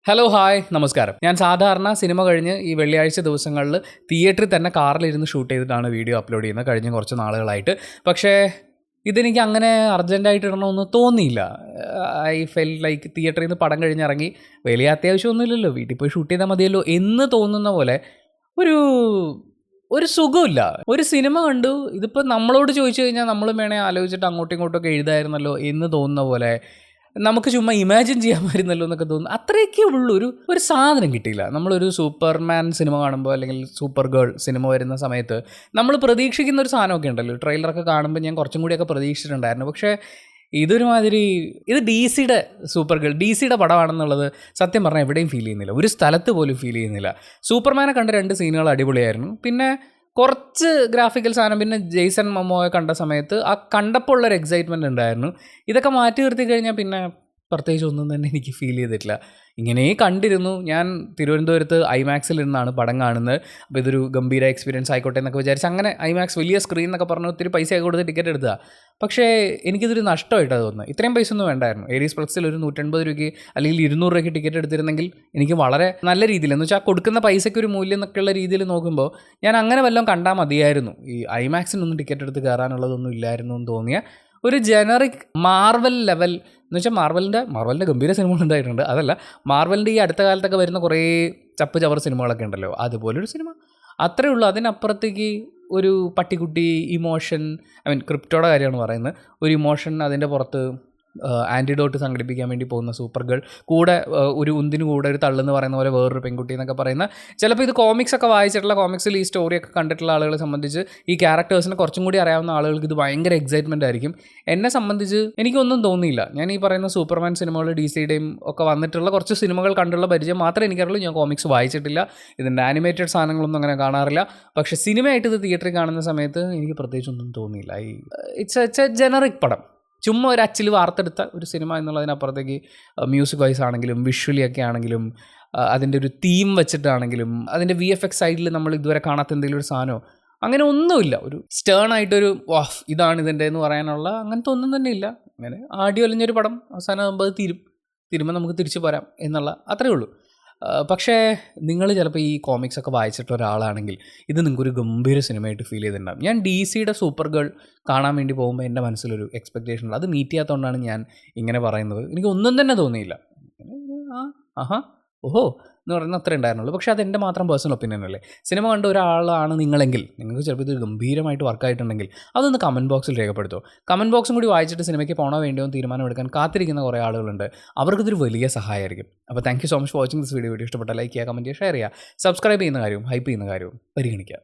Hello hi നമസ്കാരം. ഞാൻ സാധാരണ സിനിമ കഴിഞ്ഞ് ഈ വെള്ളിയാഴ്ച ദിവസങ്ങളിൽ തിയേറ്ററിൽ തന്നെ കാറിലിരുന്ന് ഷൂട്ട് ചെയ്തിട്ടാണ് വീഡിയോ അപ്ലോഡ് ചെയ്യുന്നത് കഴിഞ്ഞ കുറച്ച് നാളുകളായിട്ട്. പക്ഷേ ഇതെനിക്ക് അങ്ങനെ അർജൻറ്റായിട്ട് ഇടണമെന്ന് തോന്നിയില്ല. ഐ ഫെൽ ലൈക്ക് തിയേറ്ററിൽ നിന്ന് പടം കഴിഞ്ഞിറങ്ങി വലിയ അത്യാവശ്യമൊന്നുമില്ലല്ലോ, വീട്ടിൽ പോയി ഷൂട്ട് ചെയ്താൽ മതിയല്ലോ എന്ന് തോന്നുന്ന പോലെ ഒരു ഒരു സുഖമില്ല. ഒരു സിനിമ കണ്ടു, ഇതിപ്പോൾ നമ്മളോട് ചോദിച്ചു കഴിഞ്ഞാൽ നമ്മളും വേണേൽ ആലോചിച്ചിട്ട് അങ്ങോട്ടും ഇങ്ങോട്ടൊക്കെ എഴുതായിരുന്നല്ലോ എന്ന് തോന്നുന്ന പോലെ, നമുക്ക് ചുമ്മാ ഇമാജിൻ ചെയ്യാമായിരുന്നല്ലോ എന്നൊക്കെ തോന്നുന്നു. അത്രയൊക്കെ ഉള്ളൂ. ഒരു സാധനം കിട്ടിയില്ല. നമ്മളൊരു സൂപ്പർമാൻ സിനിമ കാണുമ്പോൾ അല്ലെങ്കിൽ സൂപ്പർ ഗേൾ സിനിമ വരുന്ന സമയത്ത് നമ്മൾ പ്രതീക്ഷിക്കുന്ന ഒരു സാധനമൊക്കെ ഉണ്ടല്ലോ. ട്രെയിലറൊക്കെ കാണുമ്പോൾ ഞാൻ കുറച്ചും കൂടിയൊക്കെ പ്രതീക്ഷിച്ചിട്ടുണ്ടായിരുന്നു. പക്ഷേ ഇതൊരുമാതിരി, ഇത് ഡി സിയുടെ സൂപ്പർ ഗേൾ, ഡി സിയുടെ പടമാണെന്നുള്ളത് സത്യം പറഞ്ഞാൽ എവിടെയും ഫീൽ ചെയ്യുന്നില്ല, ഒരു സ്ഥലത്ത് പോലും ഫീൽ ചെയ്യുന്നില്ല. സൂപ്പർമാനെ കണ്ട 2 സീനുകൾ അടിപൊളിയായിരുന്നു. പിന്നെ കുറച്ച് ഗ്രാഫിക്കൽ സാധനം, പിന്നെ ജെയ്സൺ മൊമോയെ കണ്ട സമയത്ത് ആ കണ്ടപ്പോൾ ഉള്ളൊരു എക്സൈറ്റ്മെൻറ്റ് ഉണ്ടായിരുന്നു. ഇതൊക്കെ മാറ്റി നിർത്തി കഴിഞ്ഞാൽ പിന്നെ പ്രത്യേകിച്ച് ഒന്നും തന്നെ എനിക്ക് ഫീൽ ചെയ്തിട്ടില്ല. ഇങ്ങനെ കണ്ടിരുന്നു. ഞാൻ തിരുവനന്തപുരത്ത് ഐമാക്സിൽ ഇരുന്നാണ് പടം കാണുന്നത്. അപ്പോൾ ഇതൊരു ഗംഭീര എക്സ്പീരിയൻസ് ആയിക്കോട്ടെ എന്നൊക്കെ വിചാരിച്ച് അങ്ങനെ ഐമാക്സ് വലിയ സ്ക്രീൻ എന്നൊക്കെ പറഞ്ഞ് ഒത്തിരി പൈസയൊക്കെ കൊടുത്ത് ടിക്കറ്റ് എടുത്തതാണ്. പക്ഷേ എനിക്കിതൊരു നഷ്ടമായിട്ടാണ് തോന്നുന്നത്. ഇത്രയും പൈസ ഒന്നും വേണ്ടായിരുന്നു. ഏരീസ് പ്ലക്സിൽ ഒരു 150 രൂപയ്ക്ക് അല്ലെങ്കിൽ 200 രൂപയ്ക്ക് ടിക്കറ്റ് എടുത്തിരുന്നെങ്കിൽ എനിക്ക് വളരെ നല്ല രീതിയിൽ, എന്ന് വെച്ചാൽ കൊടുക്കുന്ന പൈസയ്ക്ക് ഒരു മൂല്യം എന്നൊക്കെയുള്ള രീതിയിൽ നോക്കുമ്പോൾ ഞാൻ അങ്ങനെ വല്ലതും കണ്ടാൽ മതിയായിരുന്നു. ഈ ഐമാക്സിനൊന്നും ടിക്കറ്റ് എടുത്ത് കയറാനുള്ളതൊന്നും ഇല്ലായിരുന്നു എന്ന് തോന്നിയ ഒരു ജനറിക് മാർവൽ ലെവൽ, എന്ന് വെച്ചാൽ മാർവലിൻ്റെ ഗംഭീര സിനിമകൾ ഉണ്ടായിട്ടുണ്ട്, അതല്ല, മാർവലിൻ്റെ ഈ അടുത്ത കാലത്തൊക്കെ വരുന്ന കുറേ ചപ്പ് ചവർ സിനിമകളൊക്കെ ഉണ്ടല്ലോ, അതുപോലൊരു സിനിമ അത്രയേ ഉള്ളൂ. അതിനപ്പുറത്തേക്ക് ഒരു പട്ടിക്കുട്ടി ഇമോഷൻ, ക്രിപ്റ്റോയുടെ കാര്യമാണ് പറയുന്നത്, ഒരു ഇമോഷൻ, അതിൻ്റെ പുറത്ത് ആൻറ്റിഡോട്ട് സംഘടിപ്പിക്കാൻ വേണ്ടി പോകുന്ന സൂപ്പർ ഗേൾ, കൂടെ ഒരു ഉന്തിന് കൂടെ ഒരു തള്ളെന്ന് പറയുന്ന പോലെ വേറൊരു പെൺകുട്ടി എന്നൊക്കെ പറയുന്ന, ചിലപ്പോൾ ഇത് കോമിക്സ് ഒക്കെ വായിച്ചിട്ടുള്ള, കോമിക്സിൽ ഈ സ്റ്റോറിയൊക്കെ കണ്ടിട്ടുള്ള ആളുകളെ സംബന്ധിച്ച്, ഈ ക്യാരക്ടേഴ്സിനെ കുറച്ചും കൂടി അറിയാവുന്ന ആളുകൾക്ക് ഇത് ഭയങ്കര എക്സൈറ്റ്മെൻ്റ് ആയിരിക്കും. എന്നെ സംബന്ധിച്ച് എനിക്കൊന്നും തോന്നിയില്ല. ഞാൻ ഈ പറയുന്ന സൂപ്പർമാൻ സിനിമകൾ, ഡി സിയുടെയും ഒക്കെ വന്നിട്ടുള്ള കുറച്ച് സിനിമകൾ കണ്ടുള്ള പരിചയം മാത്രമേ എനിക്കറിയുള്ളൂ. ഞാൻ കോമിക്സ് വായിച്ചിട്ടില്ല, ഇതിൻ്റെ ആനിമേറ്റഡ് സാധനങ്ങളൊന്നും അങ്ങനെ കാണാറില്ല. പക്ഷേ സിനിമയായിട്ട് ഇത് തിയേറ്ററിൽ കാണുന്ന സമയത്ത് എനിക്ക് പ്രത്യേകിച്ചൊന്നും തോന്നിയില്ല. ഇറ്റ്സ് എ ജനറിക് പടം, ചുമ്മാ ഒരു അച്ചിൽ വാർത്തെടുത്ത ഒരു സിനിമ എന്നുള്ളതിനപ്പുറത്തേക്ക് മ്യൂസിക് വൈസ് ആണെങ്കിലും വിഷ്വലി ഒക്കെ ആണെങ്കിലും അതിൻ്റെ ഒരു തീം വെച്ചിട്ടാണെങ്കിലും അതിൻ്റെ VFX സൈഡിൽ നമ്മൾ ഇതുവരെ കാണാത്ത എന്തെങ്കിലും ഒരു സാധനമോ അങ്ങനെ ഒന്നുമില്ല. ഒരു സ്റ്റേൺ ആയിട്ടൊരു വാഫ് ഇതാണ് ഇതിൻ്റെ എന്ന് പറയാനുള്ള അങ്ങനത്തെ ഒന്നും തന്നെ ഇല്ല. അങ്ങനെ ആടി ഒലിഞ്ഞൊരു പടം, അവസാനം ആകുമ്പോൾ തിരുമ്പോൾ നമുക്ക് തിരിച്ചു പോരാം എന്നുള്ള അത്രയേ ഉള്ളൂ. പക്ഷേ നിങ്ങൾ ചിലപ്പോൾ ഈ കോമിക്സൊക്കെ വായിച്ചിട്ട് ഒരാളാണെങ്കിൽ ഇത് നിങ്ങൾക്കൊരു ഗംഭീര സിനിമയായിട്ട് ഫീൽ ചെയ്തിട്ടുണ്ടാകും. ഞാൻ ഡി സിയുടെ സൂപ്പർ ഗേൾ കാണാൻ വേണ്ടി പോകുമ്പോൾ എൻ്റെ മനസ്സിലൊരു എക്സ്പെക്റ്റേഷൻ ഉണ്ട്. അത് മീറ്റ് ചെയ്യാത്തതുകൊണ്ടാണ് ഞാൻ ഇങ്ങനെ പറയുന്നത്. എനിക്ക് ഒന്നും തന്നെ തോന്നിയില്ല. ആഹാ ഓഹോ എന്ന് പറയുന്നത് അത്രേ ഉണ്ടായിരുന്നുള്ളൂ. പക്ഷേ അതെൻ്റെ മാത്രം പേഴ്സണൽ ഒപ്പീനിയൻ അല്ലേ. സിനിമ കണ്ട ഒരാളാണ് നിങ്ങളെങ്കിൽ, നിങ്ങൾക്ക് ചിലപ്പോൾ ഇത് ഗംഭീരമായിട്ട് വർക്കായിട്ടുണ്ടെങ്കിൽ അതൊന്ന് കമൻറ്റ് ബോക്സിൽ രേഖപ്പെടുത്തുമോ. കമൻറ്റ് ബോക്സും കൂടി വായിച്ചിട്ട് സിനിമയ്ക്ക് പോകണോ വേണ്ടിയോ തീരുമാനമെടുക്കാൻ കാത്തിരിക്കുന്ന കുറേ ആളുകളുണ്ട്. അവർക്കിതൊരു വലിയ സഹായമായിരിക്കും. അപ്പോൾ thank you so much for watching this video. ഇഷ്ടപ്പെട്ടാൽ ലൈക്ക് ചെയ്യുക, കമൻറ്റ് ചെയ്യുക, ഷെയർ ചെയ്യുക, സബ്സ്ക്രൈബ് ചെയ്യുന്ന കാര്യവും ഹൈപ്പ് ചെയ്യുന്ന കാര്യവും പരിഗണിക്കുക.